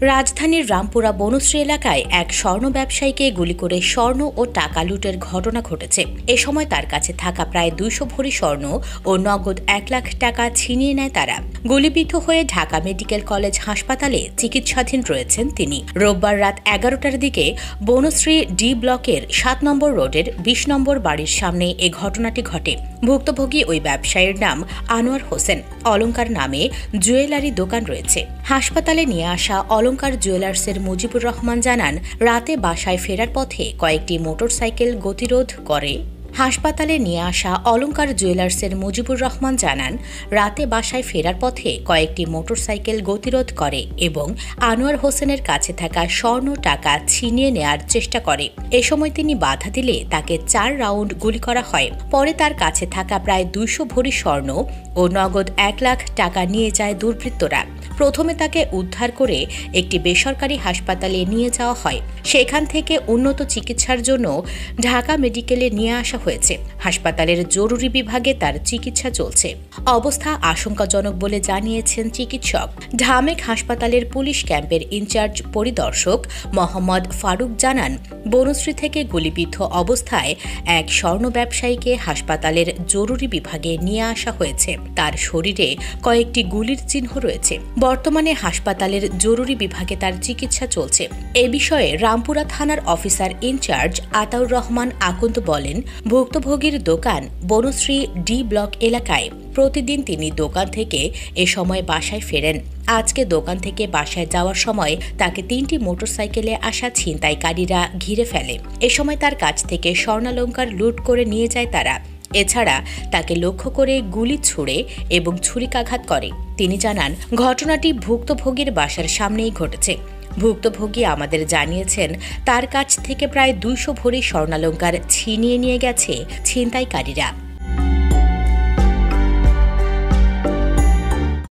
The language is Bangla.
রাজধানীর রামপুরা বনশ্রী এলাকায় এক স্বর্ণ ব্যবসায়ীকে গুলি করে স্বর্ণ ও টাকা লুটের ঘটনা ঘটেছে। এ সময় তার কাছে থাকা প্রায় 200 ভরি স্বর্ণ ও নগদ 1 লাখ টাকা ছিনিয়ে নেয় তারা। গুলিবিদ্ধ হয়ে ঢাকা মেডিকেল কলেজ হাসপাতালে চিকিৎসাধীন রয়েছেন তিনি। রোববার রাত 11টার দিকে বনশ্রী ডি ব্লকের 7 নম্বর রোডের 20 নম্বর বাড়ির সামনে এ ঘটনাটি ঘটে। ভুক্তভোগী ওই ব্যবসায়ীর নাম আনোয়ার হোসেন। অলংকার নামে জুয়েলারি দোকান রয়েছে। হাসপাতালে নিয়ে আসা অলংকার জুয়েলার্সের মুজিবুর রহমান জানান, রাতে বাসায় ফেরার পথে কয়েকটি মোটরসাইকেল গতিরোধ করে। হাসপাতালে নিয়ে আসা অলংকার জুয়েলার্সের মুজিবুর রহমান জানান, রাতে বাসায় ফেরার পথে কয়েকটি মোটরসাইকেল গতিরোধ করে এবং আনোয়ার হোসেনের কাছে থাকা স্বর্ণ টাকা ছিনিয়ে নেয়ার চেষ্টা করে। এ সময় তিনি বাধা দিলে তাকে 4 রাউন্ড গুলি করা হয়। পরে তার কাছে থাকা প্রায় 200 ভরি স্বর্ণ ও নগদ 1 লাখ টাকা নিয়ে যায় দুর্বৃত্তরা। প্রথমে তাকে উদ্ধার করে একটি বেসরকারি হাসপাতালে নিয়ে যাওয়া হয়। সেখান থেকে উন্নত চিকিৎসার জন্য ঢাকা মেডিকেলে নিয়ে আসা হয়েছে। হাসপাতালের জরুরি বিভাগে তার চিকিৎসা চলছে। অবস্থা আশঙ্কাজনক বলে জানিয়েছেন চিকিৎসক। ঢামেক হাসপাতালের পুলিশ ক্যাম্পের ইনচার্জ পরিদর্শক মোহাম্মদ ফারুক জানান, বনশ্রী থেকে গুলিবিদ্ধ অবস্থায় এক স্বর্ণ ব্যবসায়ীকে হাসপাতালের জরুরি বিভাগে নিয়ে আসা হয়েছে। তার শরীরে কয়েকটি গুলির চিহ্ন রয়েছে। বর্তমানে হাসপাতালের জরুরি বিভাগে তার চিকিৎসা চলছে। এ বিষয়ে রামপুরা থানার অফিসার ইনচার্জ আতাউর রহমান আকন্দ বলেন, ভুক্তভোগীর দোকান বনশ্রী ডি ব্লক এলাকায়। প্রতিদিন তিনি দোকান থেকে এ সময় বাসায় ফেরেন। আজকে দোকান থেকে বাসায় যাওয়ার সময় তাকে 3টি মোটরসাইকেলে আসা ছিনতাইকারীরা ঘিরে ফেলে। এ সময় তার কাছ থেকে স্বর্ণালংকার লুট করে নিয়ে যায় তারা। এছাড়া তাকে লক্ষ্য করে গুলি ছুড়ে এবং ছুরিকাঘাত করে। তিনি জানান, ঘটনাটি ভুক্তভোগীর বাসার সামনেই ঘটেছে। ভুক্তভোগী আমাদের জানিয়েছেন, তার কাছ থেকে প্রায় 200 ভরি স্বর্ণালংকার ছিনিয়ে নিয়ে গেছে ছিনতাইকারীরা।